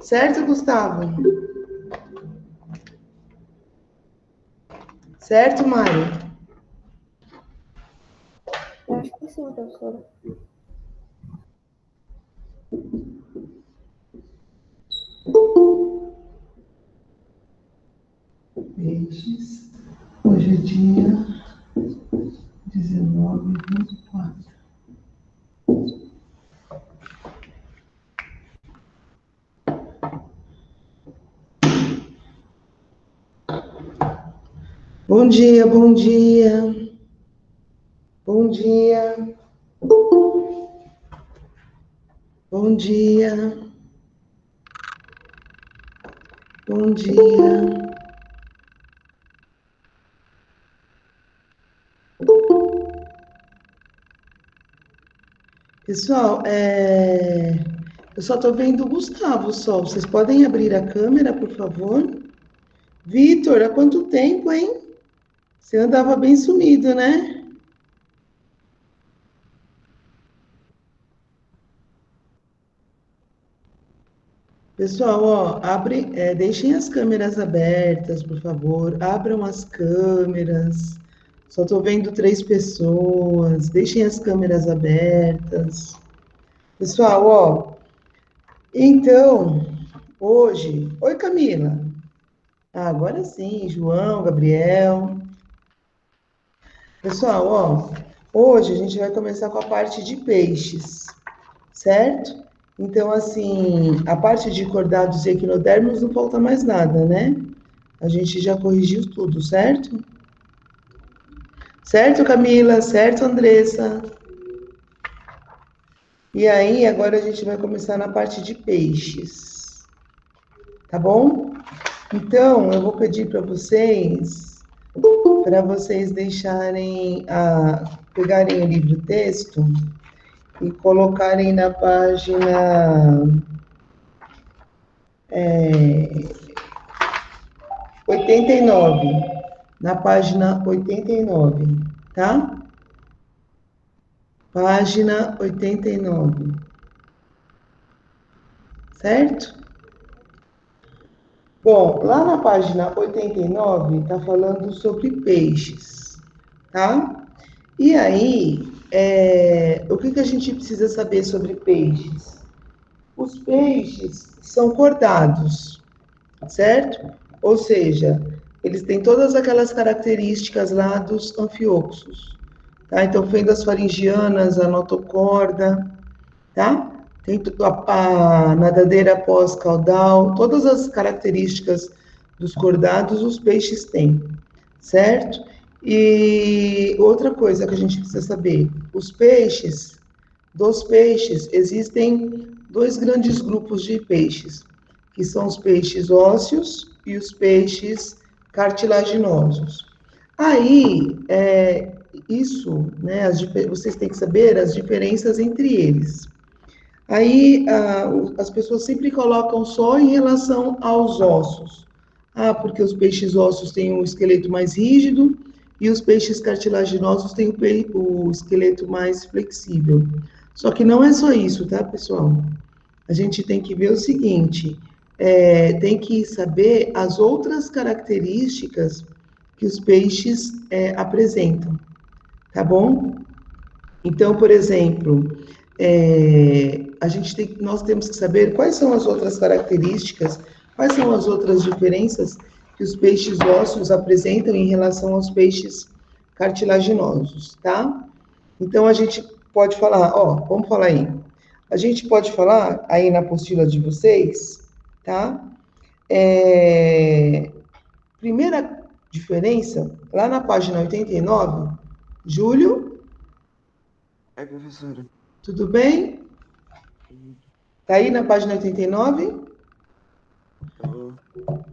Certo, Gustavo? Certo, Mário? Eu acho que sim, professora. Peixes. Hoje é dia 19/4. Bom dia, bom dia. Bom dia. Bom dia. Bom dia. Pessoal, eu só estou vendo o Gustavo só. Vocês podem abrir a câmera, por favor? Vitor, há quanto tempo, hein? Você andava bem sumido, né? Pessoal, ó, deixem as câmeras abertas, por favor. Abram as câmeras. Só estou vendo 3 pessoas. Deixem as câmeras abertas. Pessoal, ó, então, hoje. Oi, Camila. Ah, agora sim, João, Gabriel. Pessoal, ó, hoje a gente vai começar com a parte de peixes, certo? Então, assim, a parte de cordados e equinodermos não falta mais nada, né? A gente já corrigiu tudo, certo? Certo, Camila? Certo, Andressa? E aí, agora a gente vai começar na parte de peixes, tá bom? Então, eu vou pedir para vocês deixarem, pegarem o livro-texto e colocarem na página 89. Na página 89, tá? Página 89. Certo? Bom, lá na página 89 está falando sobre peixes, tá? E aí, o que a gente precisa saber sobre peixes? Os peixes são cordados, certo? Ou seja, eles têm todas aquelas características lá dos anfioxos, tá? Então, fendas faringianas, a notocorda, tá? Tem a nadadeira pós-caudal, todas as características dos cordados os peixes têm, certo? E outra coisa que a gente precisa saber, dos peixes, existem 2 grandes grupos de peixes, que são os peixes ósseos e os peixes cartilaginosos. Aí, né, vocês têm que saber as diferenças entre eles. Aí, as pessoas sempre colocam só em relação aos ossos. Ah, porque os peixes ósseos têm um esqueleto mais rígido e os peixes cartilaginosos têm o esqueleto mais flexível. Só que não é só isso, tá, pessoal? A gente tem que ver o seguinte, tem que saber as outras características que os peixes apresentam, tá bom? Então, por exemplo, nós temos que saber quais são as outras características, quais são as outras diferenças que os peixes ósseos apresentam em relação aos peixes cartilaginosos, tá? Então, a gente pode falar, ó, vamos falar aí. A gente pode falar aí na apostila de vocês, tá? Primeira diferença, lá na página 89, Júlio, É, professora. tudo bem? Tá aí na página 89?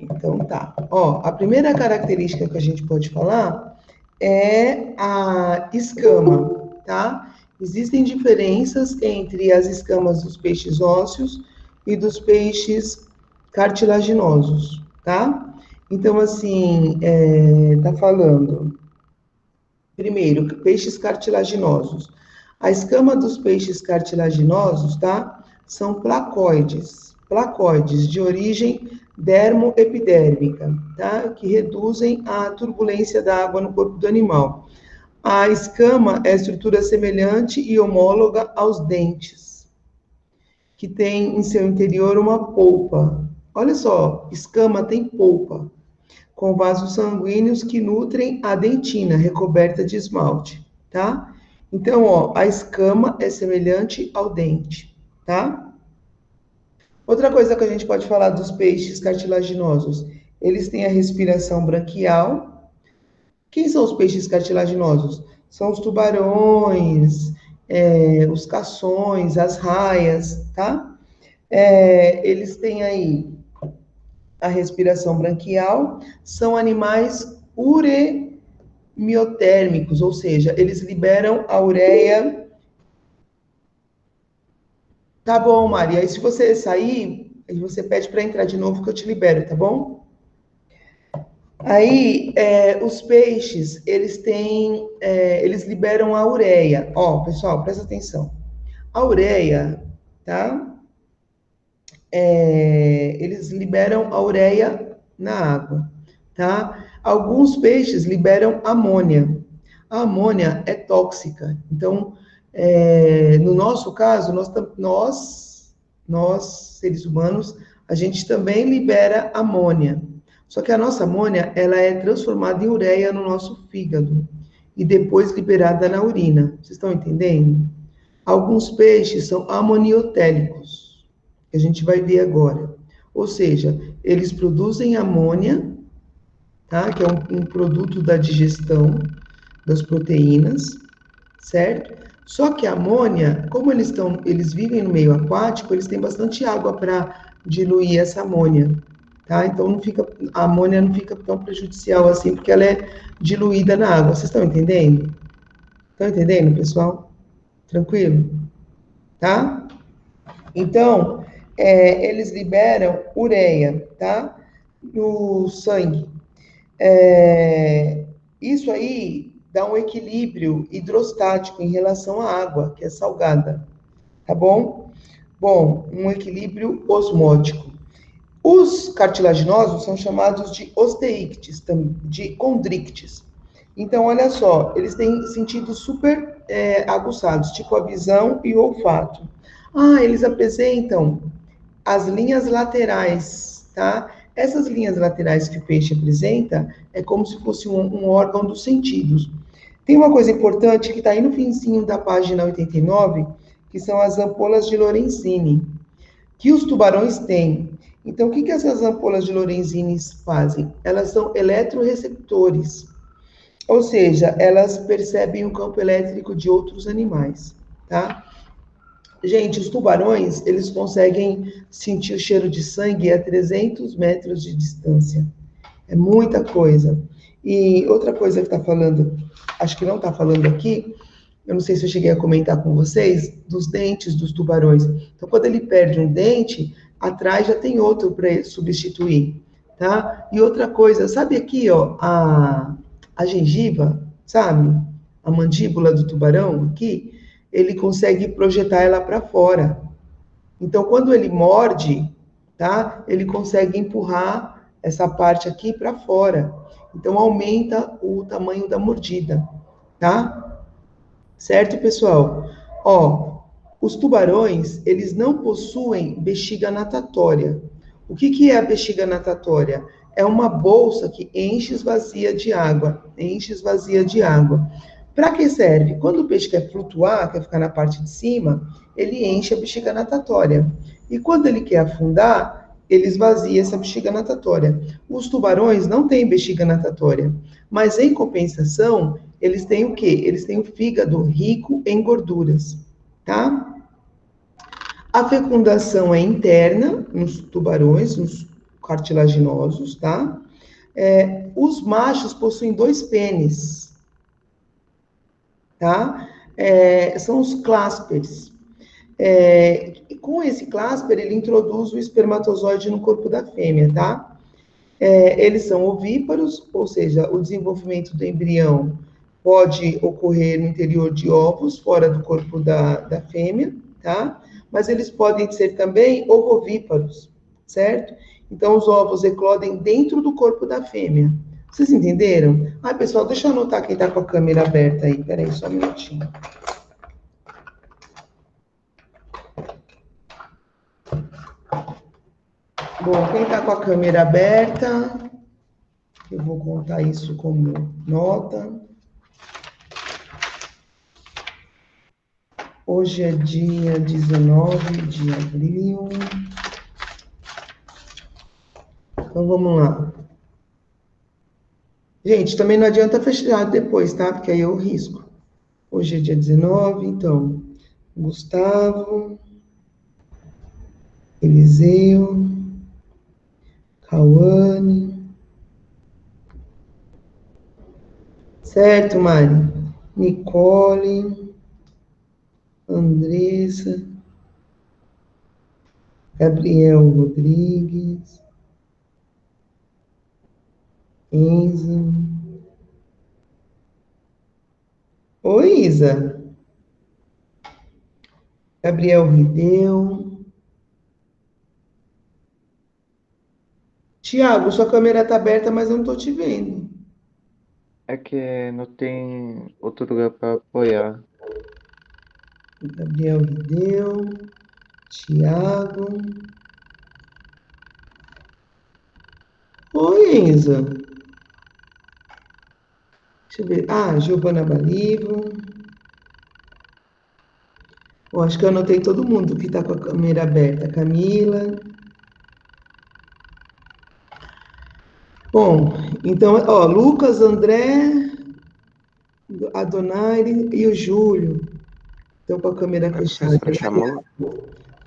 Então tá. Ó, a primeira característica que a gente pode falar é a escama, tá? Existem diferenças entre as escamas dos peixes ósseos e dos peixes cartilaginosos, tá? Então, assim, tá falando, primeiro, peixes cartilaginosos. A escama dos peixes cartilaginosos, tá? São placoides, placoides, de origem dermoepidérmica, tá? Que reduzem a turbulência da água no corpo do animal. A escama é estrutura semelhante e homóloga aos dentes, que tem em seu interior uma polpa. Olha só, escama tem polpa, com vasos sanguíneos que nutrem a dentina, recoberta de esmalte, tá? Então, ó, a escama é semelhante ao dente, tá? Outra coisa que a gente pode falar dos peixes cartilaginosos, eles têm a respiração branquial. Quem são os peixes cartilaginosos? São os tubarões, os cações, as raias, tá? Eles têm aí a respiração branquial, são animais uremiotérmicos, ou seja, eles liberam a ureia. Tá bom, Maria. Aí se você sair, aí você pede para entrar de novo que eu te libero, tá bom? Aí, os peixes, eles liberam a ureia. Ó, pessoal, presta atenção. A ureia, tá? Eles liberam a ureia na água, tá? Alguns peixes liberam amônia. A amônia é tóxica. Então, no nosso caso, nós, seres humanos, a gente também libera amônia. Só que a nossa amônia, ela é transformada em ureia no nosso fígado e depois liberada na urina. Vocês estão entendendo? Alguns peixes são amoniotélicos, que a gente vai ver agora. Ou seja, eles produzem amônia, tá? Que é um produto da digestão das proteínas, certo? Só que a amônia, como eles vivem no meio aquático, eles têm bastante água para diluir essa amônia, tá? Então a amônia não fica tão prejudicial assim, porque ela é diluída na água. Vocês estão entendendo? Estão entendendo, pessoal? Tranquilo? Tá? Então, eles liberam ureia, tá? No sangue. Isso aí dá um equilíbrio hidrostático em relação à água, que é salgada, tá bom? Bom, um equilíbrio osmótico. Os cartilaginosos são chamados de osteíctes, de condrictes. Então, olha só, eles têm sentidos super aguçados, tipo a visão e o olfato. Eles apresentam as linhas laterais, tá? Essas linhas laterais que o peixe apresenta é como se fosse um órgão dos sentidos. Tem uma coisa importante que está aí no finzinho da página 89, que são as ampolas de Lorenzini, que os tubarões têm. Então, o que essas ampolas de Lorenzini fazem? Elas são eletroreceptores, ou seja, elas percebem o campo elétrico de outros animais, tá? Gente, os tubarões, eles conseguem sentir o cheiro de sangue a 300 metros de distância. É muita coisa. E outra coisa que está falando, acho que não está falando aqui, eu não sei se eu cheguei a comentar com vocês, dos dentes dos tubarões. Então, quando ele perde um dente, atrás já tem outro para substituir, tá? E outra coisa, sabe aqui, ó, a gengiva, sabe? A mandíbula do tubarão aqui, ele consegue projetar ela para fora. Então, quando ele morde, tá? Ele consegue empurrar essa parte aqui para fora. Então, aumenta o tamanho da mordida, tá? Certo, pessoal? Ó, os tubarões, eles não possuem bexiga natatória. O que é a bexiga natatória? É uma bolsa que enche e esvazia de água. Enche e esvazia de água. Para que serve? Quando o peixe quer flutuar, quer ficar na parte de cima, ele enche a bexiga natatória. E quando ele quer afundar, ele esvazia essa bexiga natatória. Os tubarões não têm bexiga natatória, mas em compensação, eles têm o quê? Eles têm o fígado rico em gorduras, tá? A fecundação é interna nos tubarões, nos cartilaginosos, tá? Os machos possuem 2 pênis, tá? São os cláspers. Com esse clasper, ele introduz o espermatozoide no corpo da fêmea, tá? Eles são ovíparos, ou seja, o desenvolvimento do embrião pode ocorrer no interior de ovos, fora do corpo da fêmea, tá? mas eles podem ser também ovovíparos, certo? Então, os ovos eclodem dentro do corpo da fêmea. Vocês entenderam? Ah, pessoal, deixa eu anotar quem está com a câmera aberta aí. Peraí, só um minutinho. Bom, quem está com a câmera aberta, eu vou contar isso como nota. Hoje é dia 19 de abril. Então, vamos lá. Gente, também não adianta fechar depois, tá? Porque aí eu risco. Hoje é dia 19, então, Gustavo, Eliseu, Cauane. Certo, Mari? Nicole, Andressa, Gabriel Rodrigues, Enzo. Oi, Isa. Gabriel Rideu. Tiago, sua câmera está aberta, mas eu não estou te vendo. É que não tem outro lugar para apoiar. Gabriel Rideu. Tiago. Oi, Enzo. Deixa eu ver. Ah, Giovana Balivo. Eu acho que eu anotei todo mundo que está com a câmera aberta. Camila. Bom, então, ó, Lucas, André, Adonai e o Júlio estão com a câmera A fechada. professora chamou?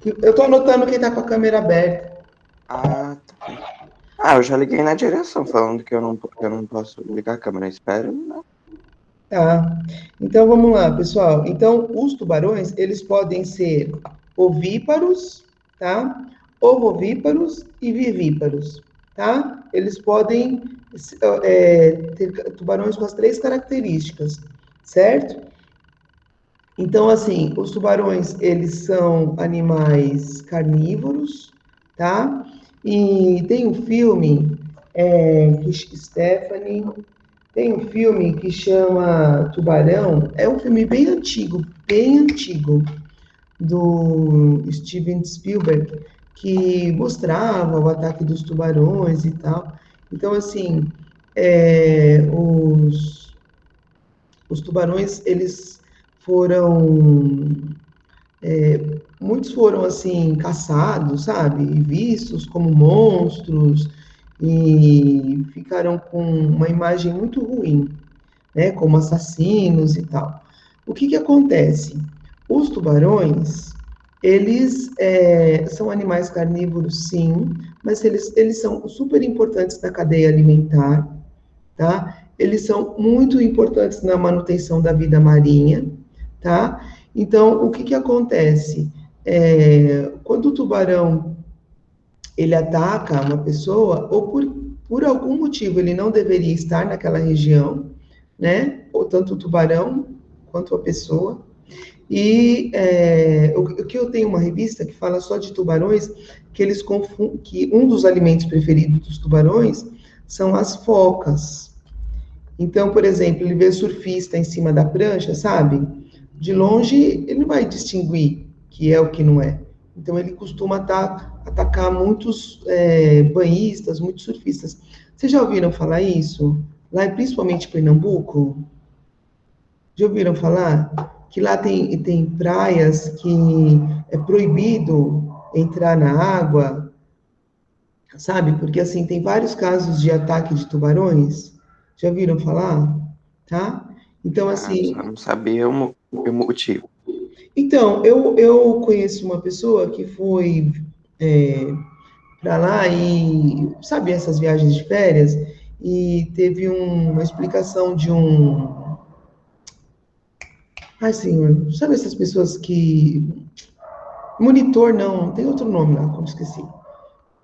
Eu estou anotando quem está com a câmera aberta. Ah, tá. Ah, eu já liguei na direção falando que eu não posso ligar a câmera. Espero, né? Tá. Então, vamos lá, pessoal. Então, os tubarões, eles podem ser ovíparos, tá? Ovovíparos e vivíparos, tá? Eles podem ter tubarões com as três características, certo? Então, assim, os tubarões, eles são animais carnívoros, tá? E tem um filme, Stephanie, tem um filme que chama Tubarão, é um filme bem antigo, do Steven Spielberg, que mostrava o ataque dos tubarões e tal. Então, assim, os tubarões, eles foram muitos foram assim caçados, sabe, e vistos como monstros e ficaram com uma imagem muito ruim, né, como assassinos e tal. O que que acontece? Os tubarões, eles são animais carnívoros, sim, mas eles são super importantes na cadeia alimentar, tá? Eles são muito importantes na manutenção da vida marinha, tá? Então, o que que acontece? Quando o tubarão ele ataca uma pessoa, ou por algum motivo ele não deveria estar naquela região, né? Ou tanto o tubarão quanto a pessoa. E o que eu tenho uma revista que fala só de tubarões, que eles confundem, que um dos alimentos preferidos dos tubarões são as focas. Então, por exemplo, ele vê surfista em cima da prancha, sabe? De longe, ele não vai distinguir que é o que não é. Então, ele costuma atacar muitos banhistas, muitos surfistas. Vocês já ouviram falar isso? Lá, principalmente em Pernambuco? Já ouviram falar? Que lá tem praias que é proibido entrar na água, sabe? Porque, assim, tem vários casos de ataque de tubarões. Já ouviram falar? Tá? Então, Já, só assim, não sabia o motivo. então, eu conheço uma pessoa que foi para lá e, sabe, essas viagens de férias, e teve uma explicação de um. Ai, senhor, sabe essas pessoas que. Monitor, não, tem outro nome lá, como esqueci.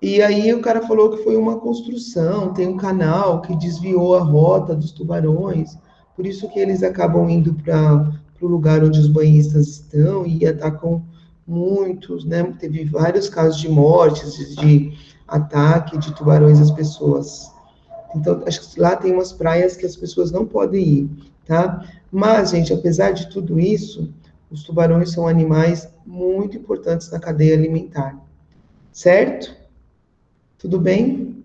E aí o cara falou que foi uma construção, tem um canal que desviou a rota dos tubarões, por isso que eles acabam indo para o lugar onde os banhistas estão e atacam muitos, né? Teve vários casos de mortes, de ataque de tubarões às pessoas. Então, acho que lá tem umas praias que as pessoas não podem ir, tá? Mas, gente, apesar de tudo isso, os tubarões são animais muito importantes na cadeia alimentar, certo? Tudo bem?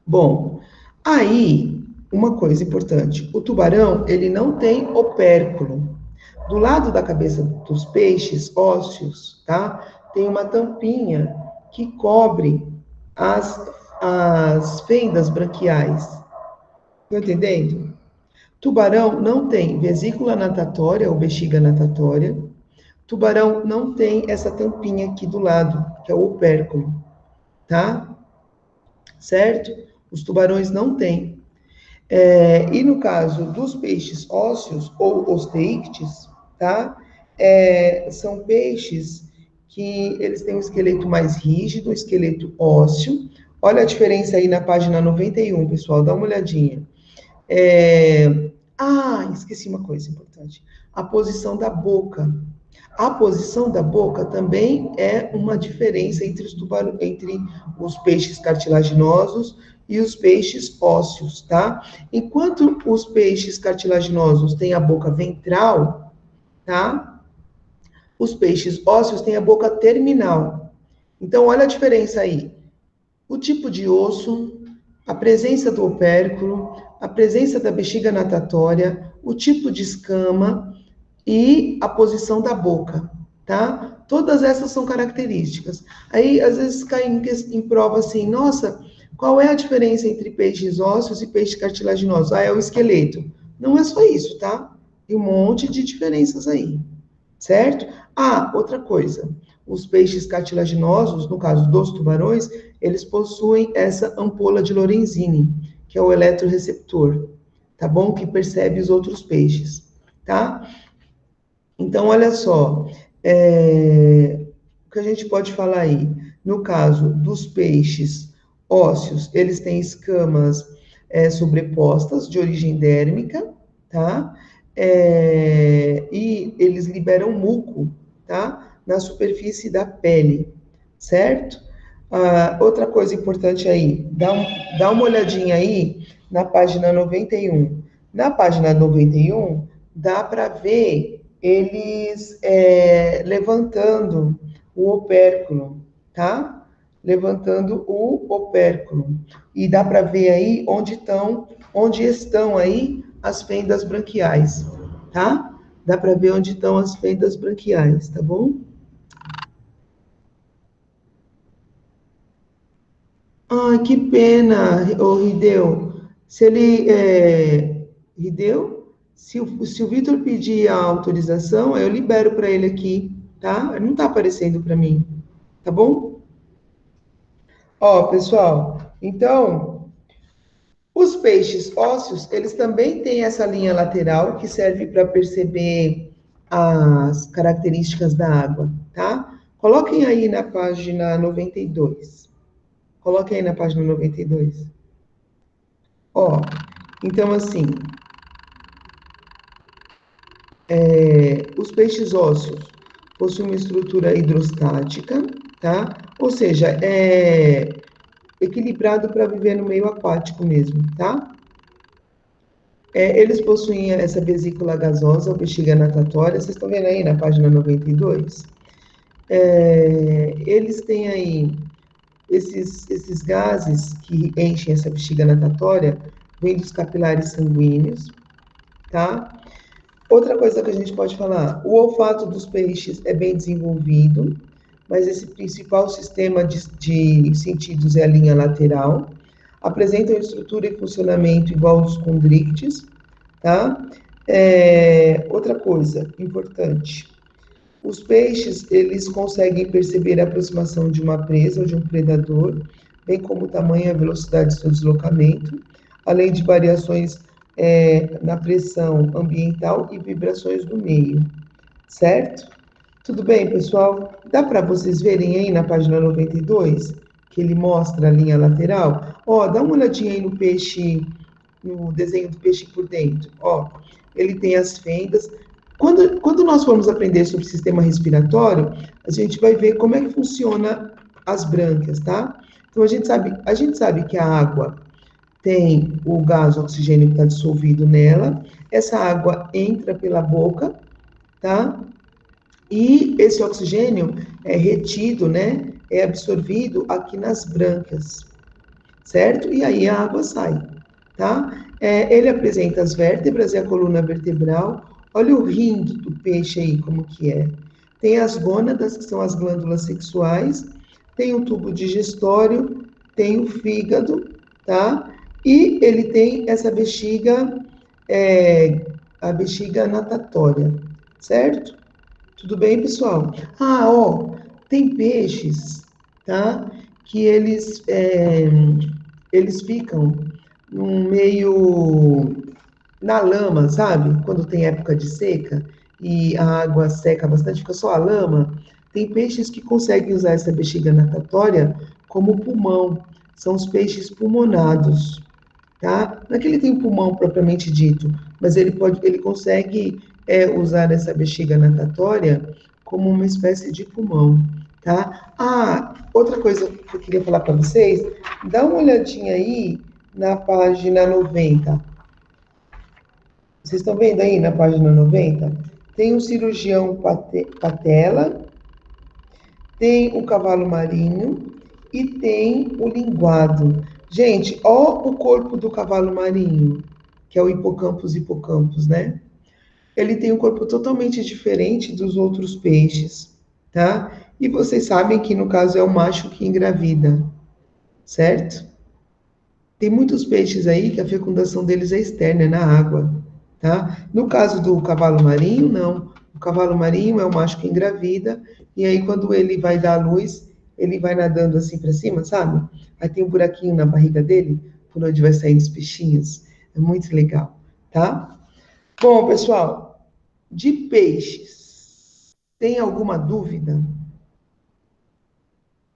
Bom, aí, uma coisa importante, o tubarão, ele não tem opérculo. Do lado da cabeça dos peixes ósseos, tá? Tem uma tampinha que cobre as, as fendas branquiais. Estão entendendo? Tubarão não tem vesícula natatória ou bexiga natatória. Tubarão não tem essa tampinha aqui do lado, que é o opérculo, tá? Certo? Os tubarões não têm. E no caso dos peixes ósseos ou osteíctes, tá? São peixes que eles têm um esqueleto mais rígido, um esqueleto ósseo. Olha a diferença aí na página 91, pessoal, dá uma olhadinha. Esqueci uma coisa importante. A posição da boca. A posição da boca também é uma diferença entre entre os peixes cartilaginosos e os peixes ósseos, tá? Enquanto os peixes cartilaginosos têm a boca ventral, tá? Os peixes ósseos têm a boca terminal. Então, olha a diferença aí. O tipo de osso, a presença do opérculo, a presença da bexiga natatória, o tipo de escama e a posição da boca, tá? Todas essas são características. Aí, às vezes, cai em prova assim, nossa, qual é a diferença entre peixes ósseos e peixes cartilaginosos? É o esqueleto. Não é só isso, tá? Tem um monte de diferenças aí, certo? Outra coisa. Os peixes cartilaginosos, no caso dos tubarões, eles possuem essa ampola de Lorenzini, que é o eletroreceptor, tá bom? Que percebe os outros peixes, tá? Então, olha só, o que a gente pode falar aí? No caso dos peixes ósseos, eles têm escamas sobrepostas de origem dérmica, tá? E eles liberam muco, tá? Na superfície da pele, certo? Outra coisa importante aí, dá uma olhadinha aí na página 91. Na página 91, dá para ver eles levantando o opérculo, tá? Levantando o opérculo. E dá para ver aí onde estão aí as fendas branquiais, tá? Dá para ver onde estão as fendas branquiais, tá bom? Que pena, ô Rideu. Se ele. Rideu? Se o Vitor pedir a autorização, eu libero para ele aqui, tá? Não está aparecendo para mim, tá bom? Ó, pessoal, então, os peixes ósseos, eles também têm essa linha lateral que serve para perceber as características da água, tá? Coloquem aí na página 92. Coloquem aí na página 92. Ó, então assim, os peixes ósseos possuem uma estrutura hidrostática, tá? Ou seja, é equilibrado para viver no meio aquático mesmo, tá? Eles possuem essa vesícula gasosa, ou bexiga natatória, vocês estão vendo aí na página 92? Eles têm aí esses gases que enchem essa bexiga natatória, vêm dos capilares sanguíneos, tá? Outra coisa que a gente pode falar, o olfato dos peixes é bem desenvolvido, mas esse principal sistema de sentidos é a linha lateral. Apresentam estrutura e funcionamento igual aos condrictes, tá? Outra coisa importante, os peixes, eles conseguem perceber a aproximação de uma presa ou de um predador, bem como o tamanho e a velocidade de seu deslocamento, além de variações na pressão ambiental e vibrações do meio, certo? Tudo bem, pessoal? Dá para vocês verem aí na página 92, que ele mostra a linha lateral? Ó, dá uma olhadinha aí no peixe, no desenho do peixe por dentro. Ó, ele tem as fendas. Quando nós formos aprender sobre o sistema respiratório, a gente vai ver como é que funciona as brânquias, tá? Então, a gente sabe que a água tem o gás oxigênio que está dissolvido nela, essa água entra pela boca, tá? E esse oxigênio é retido, né? É absorvido aqui nas brânquias, certo? E aí a água sai, tá? Ele apresenta as vértebras e a coluna vertebral. Olha o rim do peixe aí, como que é. Tem as gônadas, que são as glândulas sexuais, tem o tubo digestório, tem o fígado, tá? E ele tem essa bexiga, a bexiga natatória, certo? Tudo bem, pessoal? Ah, ó, tem peixes, tá? Que eles ficam no meio na lama, sabe? Quando tem época de seca e a água seca bastante, fica só a lama. Tem peixes que conseguem usar essa bexiga natatória como pulmão. São os peixes pulmonados, tá? Não é que ele tem um pulmão propriamente dito, mas ele consegue usar essa bexiga natatória como uma espécie de pulmão, tá? Ah, outra coisa que eu queria falar para vocês, dá uma olhadinha aí na página 90. Vocês estão vendo aí na página 90? Tem o cirurgião patela, tem o cavalo marinho e tem o linguado. Gente, ó o corpo do cavalo marinho, que é o hipocampus, né? Ele tem um corpo totalmente diferente dos outros peixes, tá? E vocês sabem que no caso é o macho que engravida, certo? Tem muitos peixes aí que a fecundação deles é externa, é na água, tá? No caso do cavalo marinho, não. O cavalo marinho é o macho que engravida, e aí quando ele vai dar à luz, ele vai nadando assim para cima, sabe? Aí tem um buraquinho na barriga dele, por onde vai saindo os peixinhos. É muito legal, tá? Bom, pessoal, de peixes, tem alguma dúvida?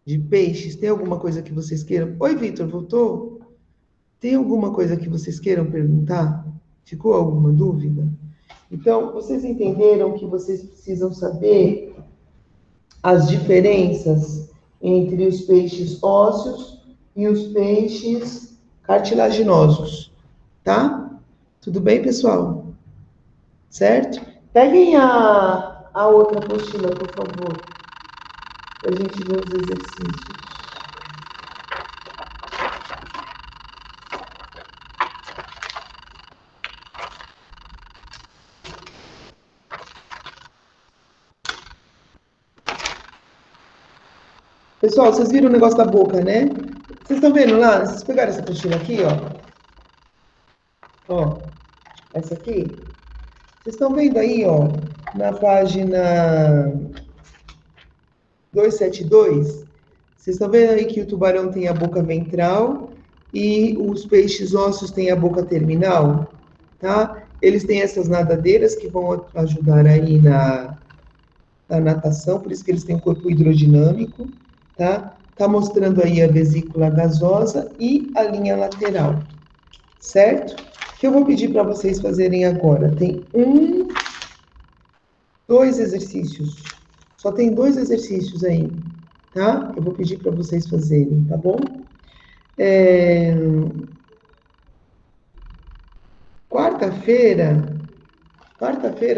De peixes, tem alguma coisa que vocês queiram? Oi, Vitor, voltou? Tem alguma coisa que vocês queiram perguntar? Ficou alguma dúvida? Então, vocês entenderam que vocês precisam saber as diferenças entre os peixes ósseos e os peixes cartilaginosos, tá? Tudo bem, pessoal? Certo? Peguem a outra apostila, por favor, para a gente ver os exercícios. Pessoal, vocês viram o negócio da boca, né? Vocês estão vendo lá? Vocês pegaram essa apostila aqui, ó? Ó, essa aqui. Vocês estão vendo aí, ó, na página 272? Vocês estão vendo aí que o tubarão tem a boca ventral e os peixes ósseos têm a boca terminal, tá? Eles têm essas nadadeiras que vão ajudar aí na natação, por isso que eles têm um corpo hidrodinâmico, tá? Tá mostrando aí a vesícula gasosa e a linha lateral, certo? O que eu vou pedir para vocês fazerem agora? Tem dois exercícios. Só tem dois exercícios aí, tá? Eu vou pedir para vocês fazerem, tá bom? Quarta-feira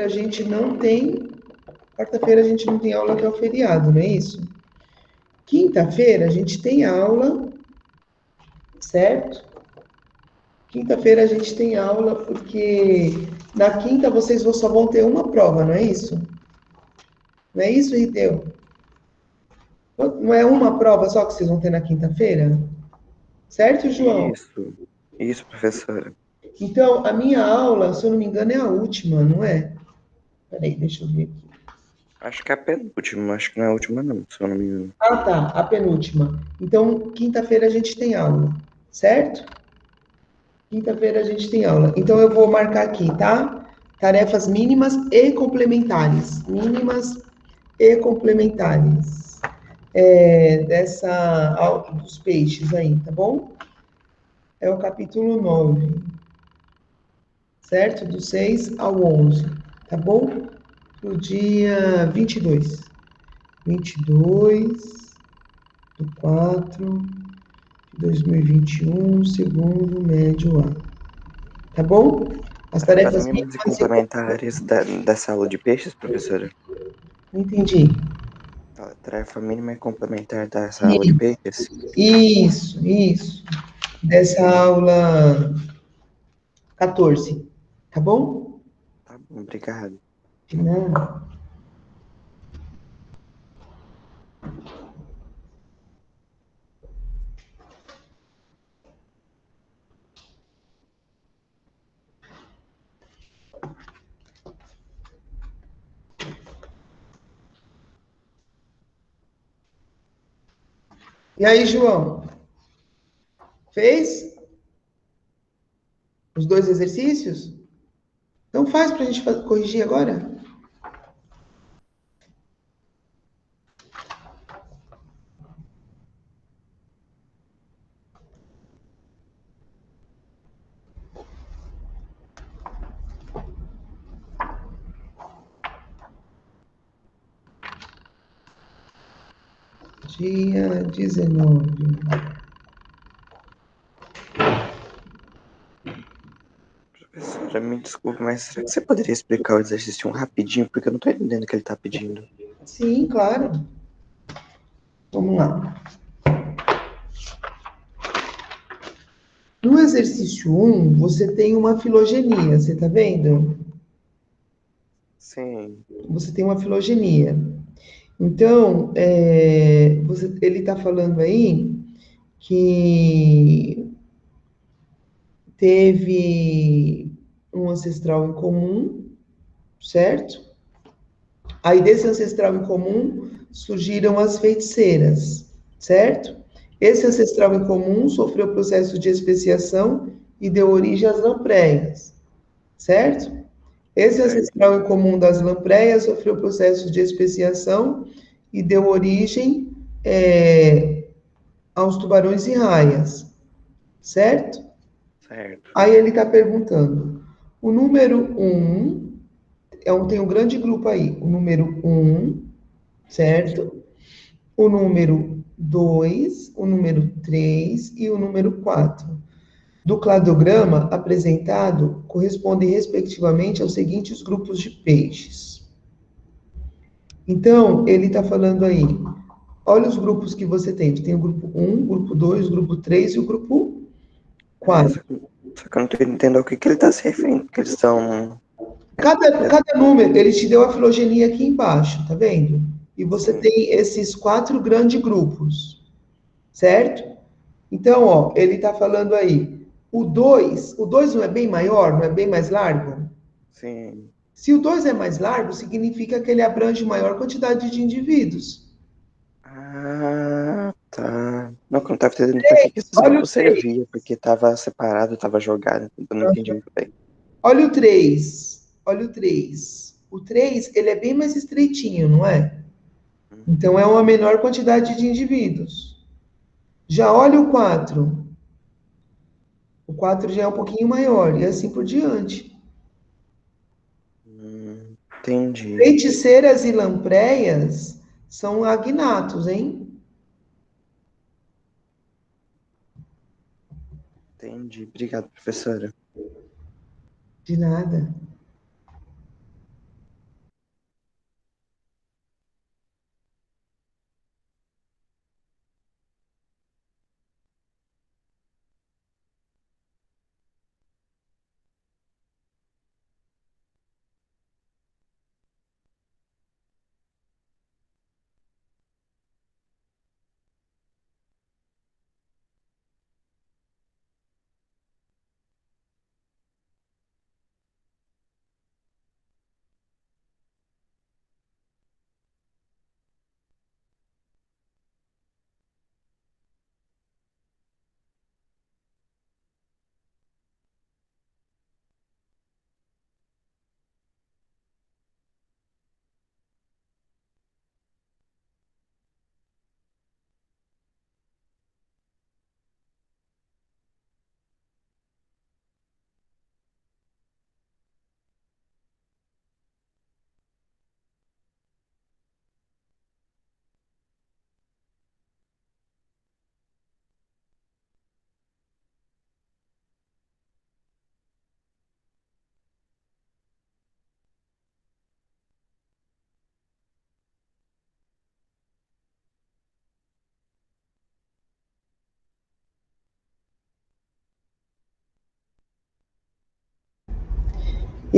a gente não tem. Quarta-feira a gente não tem aula, que é o feriado, não é isso? Quinta-feira a gente tem aula, certo? Quinta-feira a gente tem aula porque na quinta vocês só vão ter uma prova, não é isso? Não é isso, Riteu? Não é uma prova só que vocês vão ter na quinta-feira? Certo, João? Isso, professora. Então, a minha aula, se eu não me engano, é a última, não é? Peraí, deixa eu ver aqui. Acho que é a penúltima, acho que não é a última não, se eu não me engano. Ah, tá, a penúltima. Então, quinta-feira a gente tem aula, certo? Quinta-feira a gente tem aula. Então, eu vou marcar aqui, tá? Tarefas mínimas e complementares. Mínimas e complementares. Dessa aula dos peixes aí, tá bom? É o capítulo 9. Certo? Do 6 ao 11. tá bom? Pro dia 22/4/2021, segundo médio A. Tá bom? As tarefas Mínimas e mínimas e complementares dessa aula de peixes, professora? não entendi. Tarefa mínima e complementar dessa aula de peixes? Isso. Dessa aula 14, tá bom? Tá bom, obrigado. De nada. E aí, João? Fez os dois exercícios? Então faz para a gente corrigir agora. Dia 19. Professora, me desculpe, mas será que você poderia explicar o exercício 1 rapidinho? Porque eu não tô entendendo o que ele tá pedindo. Sim, claro. Vamos lá. No exercício 1, você tem uma filogenia, você está vendo? Sim, Você tem uma filogenia. Então, ele está falando aí que teve um ancestral em comum, certo? Aí desse ancestral em comum surgiram as feiticeiras, certo? Esse ancestral em comum sofreu processo de especiação e deu origem às lampreias, certo? Esse certo. ancestral em comum das lampreias sofreu processo de especiação e deu origem aos tubarões e raias, certo? Certo. Aí ele está perguntando, o número um tem um grande grupo aí, o número um, certo? O número 2, o número 3 e o número 4 do cladograma apresentado correspondem respectivamente aos seguintes grupos de peixes. Então, ele está falando aí, olha os grupos que você tem. Você tem o grupo um, grupo 2, grupo 3 e o grupo É, 4. só que eu não tô entendendo ao que ele tá se referindo, porque eles são. Cada número, ele te deu a filogenia aqui embaixo, tá vendo? E você Sim. tem esses 4 grandes grupos, certo? Então, ó, ele está falando aí, o dois não é bem maior, não é bem mais largo? Sim. Se o 2 é mais largo, significa que ele abrange maior quantidade de indivíduos. Ah, tá. Não, que eu não tava entendendo pra que esses Olha o grupos 3, serviam, porque tava separado, tava jogado, então eu não entendi muito bem. olha o 3, olha o 3. O 3, ele é bem mais estreitinho, não é? Então, é uma menor quantidade de indivíduos. Já olha o 4. O 4 já é um pouquinho maior, e assim por diante. Entendi. Feiticeiras e lampreias são agnatos, hein? Entendi. Obrigado, professora. De nada.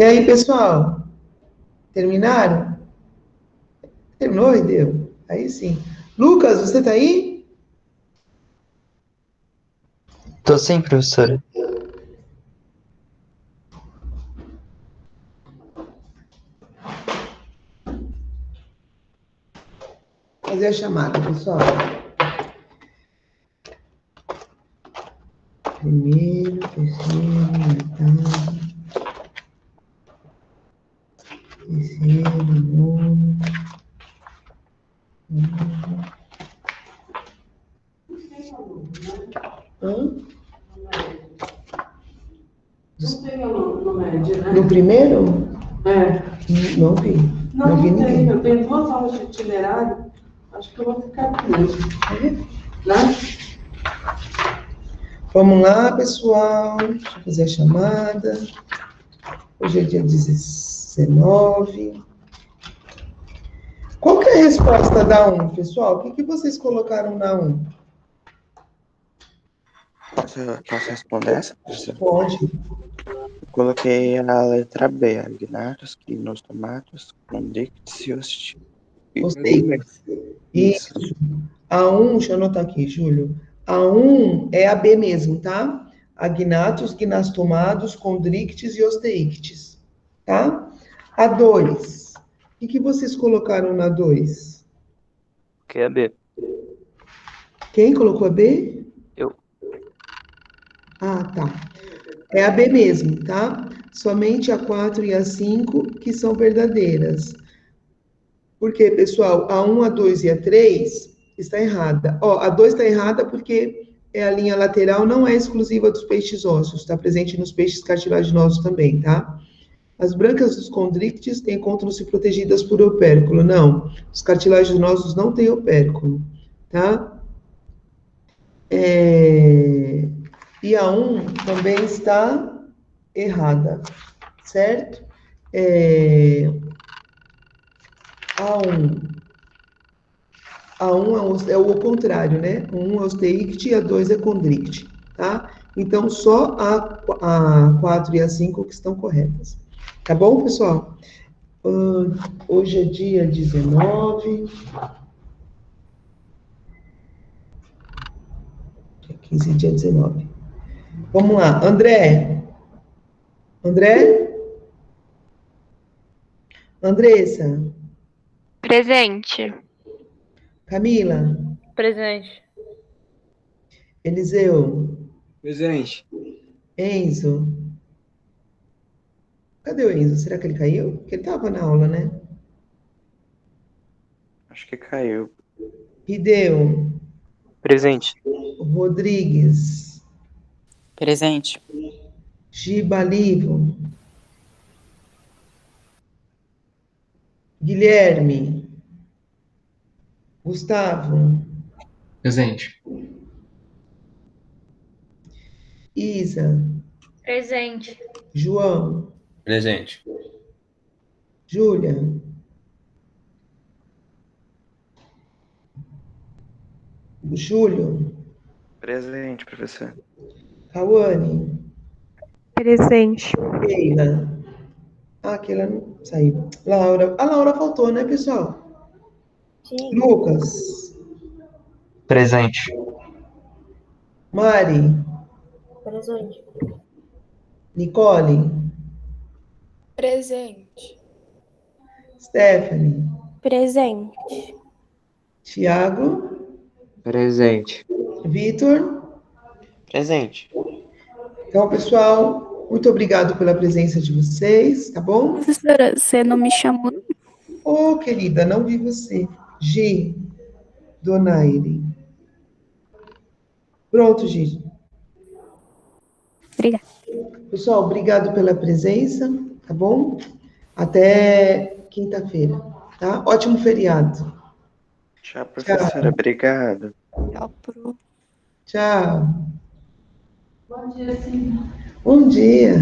E aí, pessoal? Terminaram? Terminou e deu? Aí sim. Lucas, você tá aí? Tô sim, professora. Fazer a chamada, pessoal. Primeiro, terceiro, metade. Terceiro, nono. Hã? Não tem no médio, né? No primeiro? É. Não vi. Não vi Não tem. ninguém. Eu tenho 2 aulas de itinerário. Acho que eu vou ficar aqui mesmo. Né? Vamos lá, pessoal. Deixa eu fazer a chamada. Hoje é dia 19. Qual que é a resposta da 1, pessoal? O que vocês colocaram na 1? Posso responder essa, professor? Pode. Eu coloquei a letra B, agnatos, quinostomatos, condictis e Gostei. Isso. Isso. A 1, deixa eu anotar aqui, Júlio. A 1 é a B mesmo, tá? Agnatos, gnastomados, condrictis e osteictis. Tá? A 2. O que vocês colocaram na 2? Que é B. Quem colocou a B? Eu. Ah, tá. É a B mesmo, tá? Somente a 4 e a 5 que são verdadeiras. Porque, pessoal, a 1, a 2 e a 3 está errada. Ó, a 2 está errada porque a linha lateral não é exclusiva dos peixes ósseos, está presente nos peixes cartilaginosos também, tá? As brancas dos condrictis encontram-se protegidas por opérculo. Não, os cartilaginosos não têm opérculo, tá? E a 1 também está errada, certo? A 1 é o contrário, né? 1 é osteícte e a 2 é condricte, tá? Então, só a 4 e a 5 que estão corretas. Tá bom, pessoal? Hoje é dia 19. Dia 15, dia 19. Vamos lá, André. André? Andressa? Presente. Camila? Presente. Eliseu? Presente. Enzo? Cadê o Enzo? Será que ele caiu? Porque ele estava na aula, né? Acho que caiu. Rideu? Presente. Rodrigues? Presente. Giba Livo? Guilherme? Gustavo? Presente. Isa? Presente. João? Presente. Júlia? Júlio? Presente, professor. Cauane? Presente. Keila? Ah, Keila não saiu. Laura? A Laura faltou, né, pessoal? Sim. Lucas? Presente. Mari? Presente. Nicole? Presente. Stephanie? Presente. Tiago? Presente. Vitor? Presente. Então, pessoal, muito obrigado pela presença de vocês, tá bom? Professora, você não me chamou? Ô, querida, não vi você. Gi, Donaire. Pronto, Gi. Obrigada. Pessoal, obrigado pela presença, tá bom? Até quinta-feira, tá? Ótimo feriado. Tchau, professora. Obrigado. Tchau, pro. Tchau. Bom dia, sim. Bom dia.